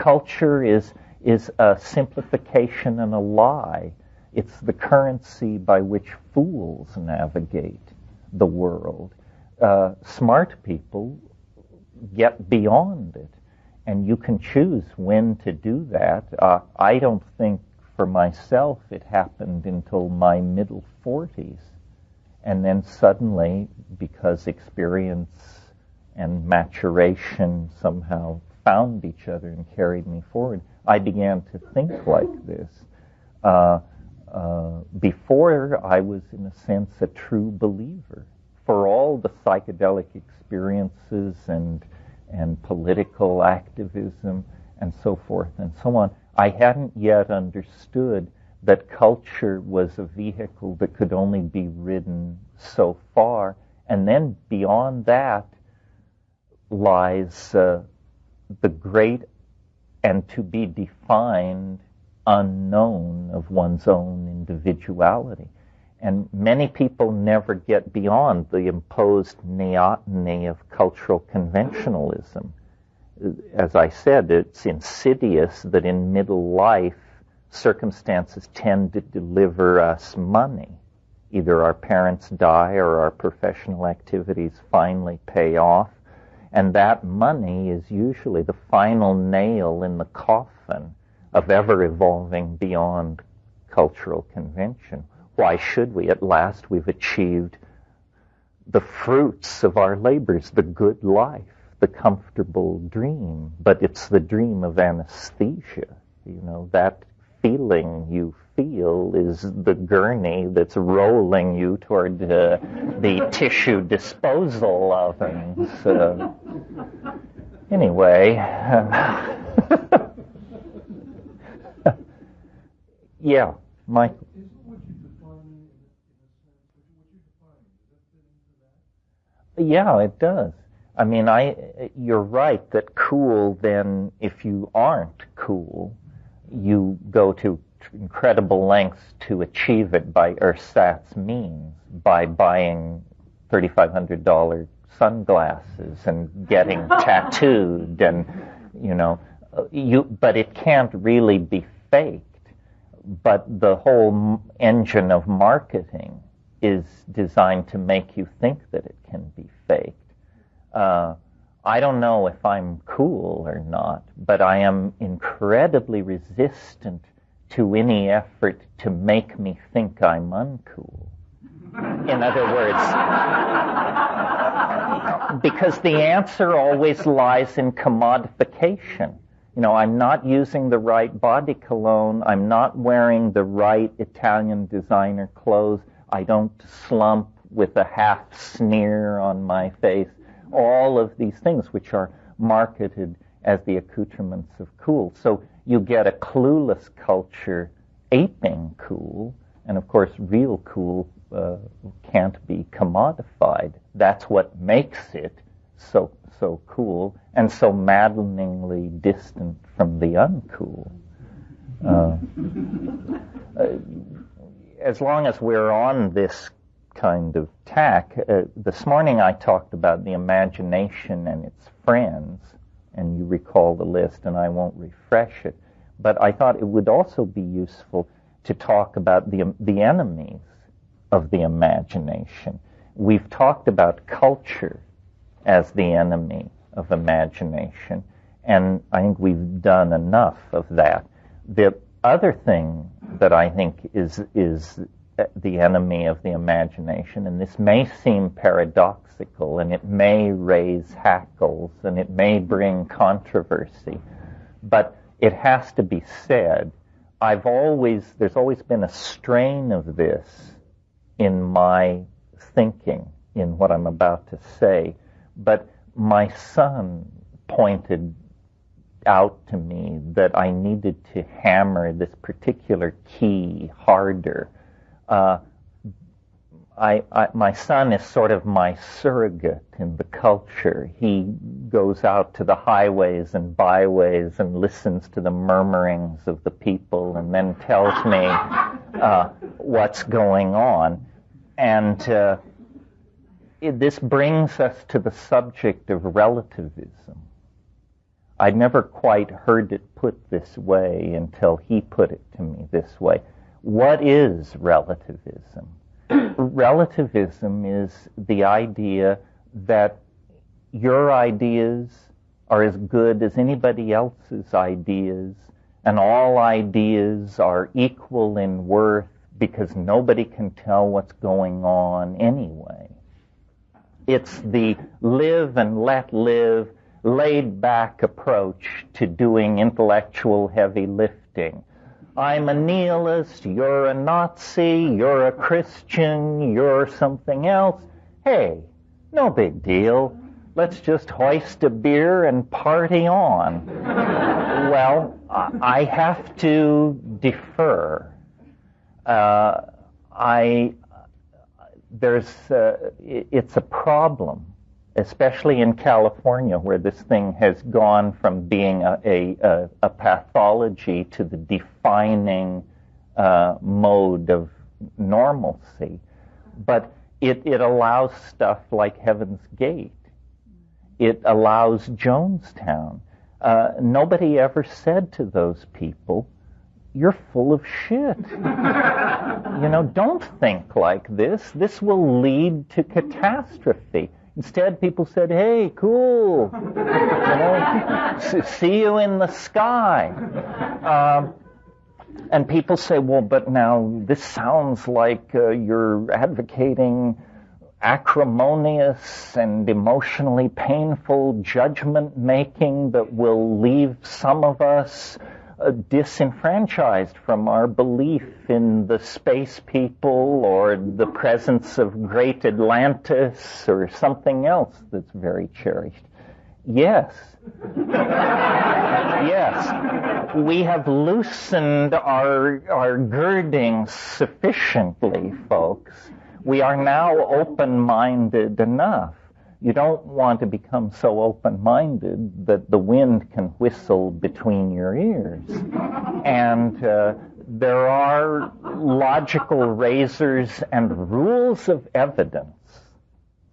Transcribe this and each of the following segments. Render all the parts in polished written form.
culture is a simplification and a lie. It's the currency by which fools navigate the world. Smart people get beyond it, and you can choose when to do that. I don't think for myself it happened until my middle 40s, and then suddenly, because experience and maturation somehow found each other and carried me forward, I began to think like this. Before, I was, in a sense, a true believer. For all the psychedelic experiences and political activism and so forth and so on, I hadn't yet understood that culture was a vehicle that could only be ridden so far, and then beyond that lies the great and to be defined unknown of one's own individuality. And many people never get beyond the imposed neoteny of cultural conventionalism. As I said, it's insidious that in middle life, circumstances tend to deliver us money. Either our parents die or our professional activities finally pay off. And that money is usually the final nail in the coffin of ever evolving beyond cultural convention. Why should we? At last we've achieved the fruits of our labors, the good life, the comfortable dream. But it's the dream of anesthesia. You know, that feeling you feel is the gurney that's rolling you toward the tissue disposal ovens. Anyway, yeah, Mike. Yeah, it does. I mean, you're right that cool, then, if you aren't cool, you go to incredible lengths to achieve it by ersatz means, by buying $3,500 sunglasses and getting tattooed, and, you know, but it can't really be faked. But the whole engine of marketing is designed to make you think that it can be faked. I don't know if I'm cool or not, but I am incredibly resistant to any effort to make me think I'm uncool. In other words, because the answer always lies in commodification. You know, I'm not using the right body cologne, I'm not wearing the right Italian designer clothes, I don't slump with a half sneer on my face. All of these things which are marketed as the accoutrements of cool. So you get a clueless culture aping cool, and of course real cool can't be commodified. That's what makes it so cool and so maddeningly distant from the uncool. As long as we're on this kind of tack, this morning I talked about the imagination and its friends, and you recall the list, and I won't refresh it, but I thought it would also be useful to talk about the enemies of the imagination. We've talked about culture as the enemy of imagination, and I think we've done enough of that. The other thing that I think is the enemy of the imagination, and this may seem paradoxical, and it may raise hackles, and it may bring controversy, but it has to be said. There's always been a strain of this in my thinking, in what I'm about to say, but my son pointed out to me that I needed to hammer this particular key harder. My son is sort of my surrogate in the culture. He goes out to the highways and byways and listens to the murmurings of the people and then tells me what's going on. And this brings us to the subject of relativism. I'd never quite heard it put this way until he put it to me this way. What is relativism? Relativism is the idea that your ideas are as good as anybody else's ideas, and all ideas are equal in worth because nobody can tell what's going on anyway. It's the live and let live, laid-back approach to doing intellectual heavy lifting. I'm a nihilist, you're a Nazi, you're a Christian, you're something else. Hey, no big deal. Let's just hoist a beer and party on. Well, I have to defer. It's a problem, especially in California, where this thing has gone from being a pathology to the defining mode of normalcy. But it allows stuff like Heaven's Gate. It allows Jonestown. Nobody ever said to those people, you're full of shit. Don't think like this. This will lead to catastrophe. Instead, people said, hey, cool. See you in the sky. And people say, well, but now this sounds like you're advocating acrimonious and emotionally painful judgment-making that will leave some of us disenfranchised from our belief in the space people or the presence of great Atlantis or something else that's very cherished. Yes. Yes. We have loosened our girdings sufficiently, folks. We are now open-minded enough. You don't want to become so open-minded that the wind can whistle between your ears. And there are logical razors and rules of evidence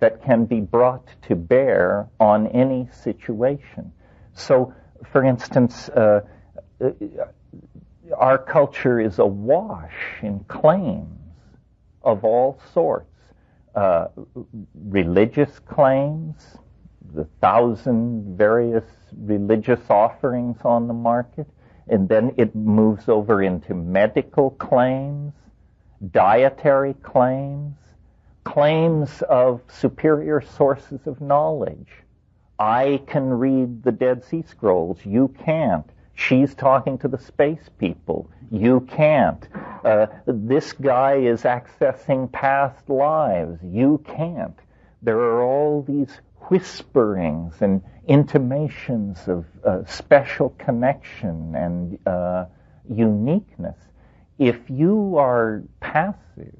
that can be brought to bear on any situation. So, for instance, our culture is awash in claims of all sorts. Religious claims, the 1,000 various religious offerings on the market, and then it moves over into medical claims, dietary claims, claims of superior sources of knowledge. I can read the Dead Sea Scrolls, you can't. She's talking to the space people, you can't. This guy is accessing past lives, you can't. There are all these whisperings and intimations of special connection and uniqueness. If you are passive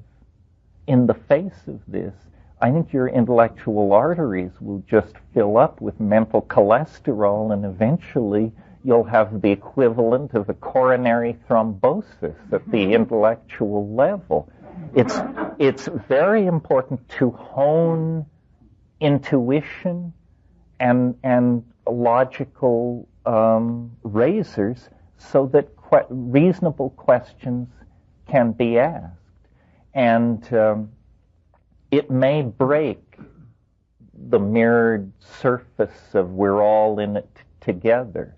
in the face of this, I think your intellectual arteries will just fill up with mental cholesterol, and eventually you'll have the equivalent of a coronary thrombosis at the intellectual level. It's very important to hone intuition and logical razors so that reasonable questions can be asked. And it may break the mirrored surface of we're all in it together,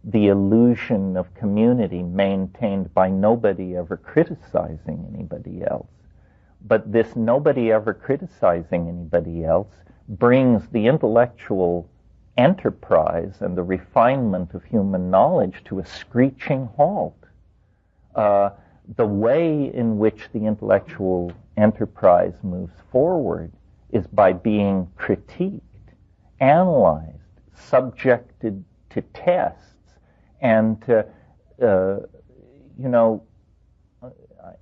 the illusion of community maintained by nobody ever criticizing anybody else. But this nobody ever criticizing anybody else brings the intellectual enterprise and the refinement of human knowledge to a screeching halt. The way in which the intellectual enterprise moves forward is by being critiqued, analyzed, subjected to tests. And,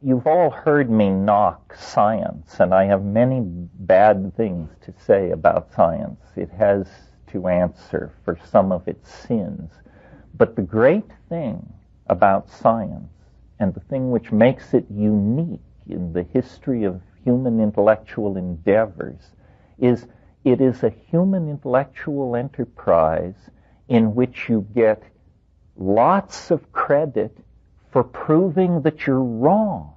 you've all heard me knock science, and I have many bad things to say about science. It has to answer for some of its sins. But the great thing about science, and the thing which makes it unique in the history of human intellectual endeavors, is it is a human intellectual enterprise in which you get lots of credit for proving that you're wrong.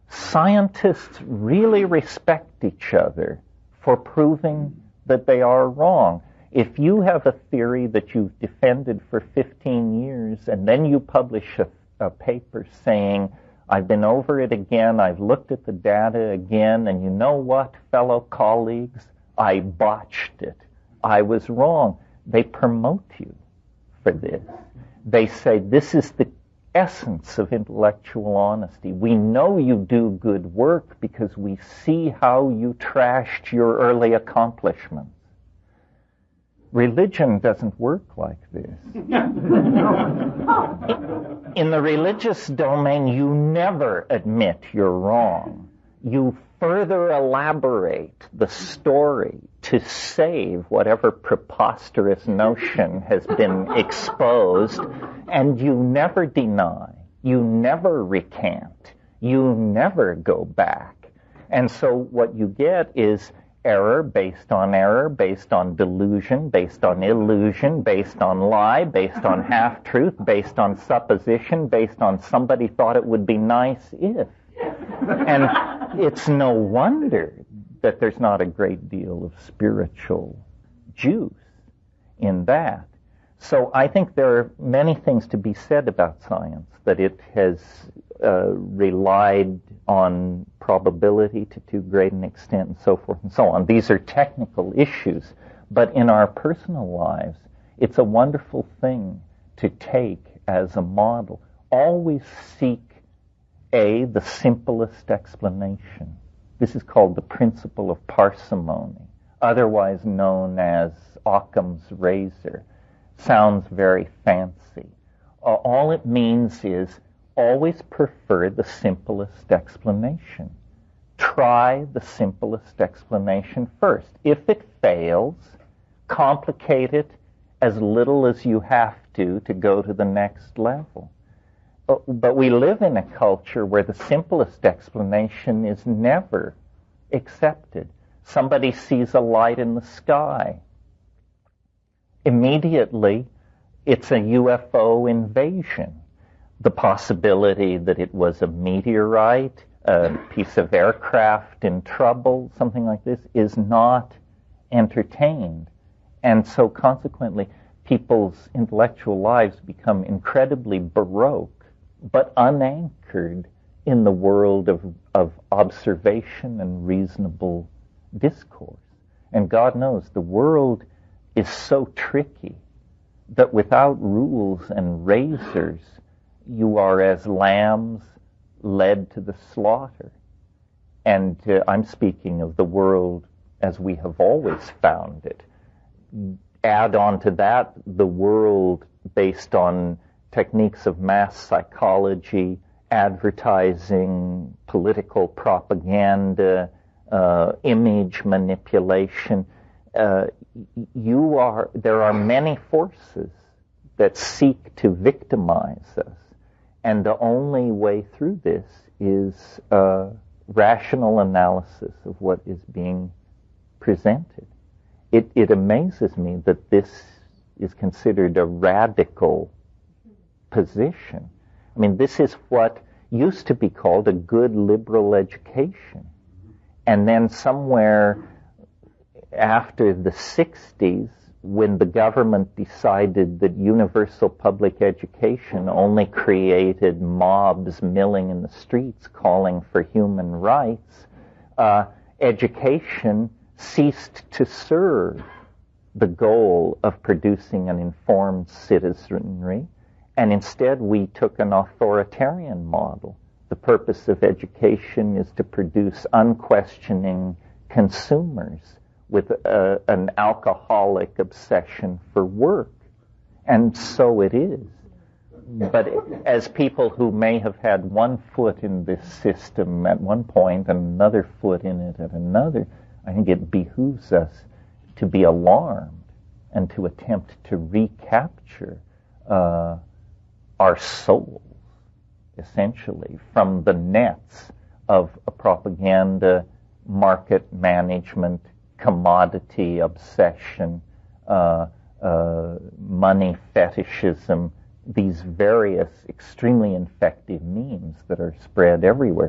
Scientists really respect each other for proving that they are wrong. If you have a theory that you've defended for 15 years and then you publish a paper saying, I've been over it again, I've looked at the data again, and you know what, fellow colleagues, I botched it. I was wrong. They promote you for this. They say, this is the essence of intellectual honesty. We know you do good work because we see how you trashed your early accomplishments. Religion doesn't work like this. In the religious domain, you never admit you're wrong. You further elaborate the story to save whatever preposterous notion has been exposed, and you never deny, you never recant, you never go back. And so what you get is error, based on delusion, based on illusion, based on lie, based on half-truth, based on supposition, based on somebody thought it would be nice if. And it's no wonder that there's not a great deal of spiritual juice in that. So I think there are many things to be said about science, that it has relied on probability to too great an extent, and so forth and so on. These are technical issues, but in our personal lives, it's a wonderful thing to take as a model. Always seek the simplest explanation. This is called the principle of parsimony, otherwise known as Occam's razor. Sounds very fancy. All it means is always prefer the simplest explanation. Try the simplest explanation first. If it fails, complicate it as little as you have to go to the next level. But we live in a culture where the simplest explanation is never accepted. Somebody sees a light in the sky. Immediately, it's a UFO invasion. The possibility that it was a meteorite, a piece of aircraft in trouble, something like this, is not entertained. And so consequently, people's intellectual lives become incredibly baroque, but unanchored in the world of observation and reasonable discourse. And God knows the world is so tricky that without rules and razors, you are as lambs led to the slaughter. And I'm speaking of the world as we have always found it. Add on to that the world based on techniques of mass psychology, advertising, political propaganda, image manipulation. There are many forces that seek to victimize us. And the only way through this is rational analysis of what is being presented. It amazes me that this is considered a radical position. I mean, this is what used to be called a good liberal education. And then somewhere after the 60s, when the government decided that universal public education only created mobs milling in the streets calling for human rights, education ceased to serve the goal of producing an informed citizenry, and instead we took an authoritarian model. The purpose of education is to produce unquestioning consumers with an alcoholic obsession for work. And so it is. But as people who may have had one foot in this system at one point and another foot in it at another, I think it behooves us to be alarmed and to attempt to recapture our souls, essentially, from the nets of a propaganda, market management, commodity obsession, money fetishism, these various extremely infective memes that are spread everywhere.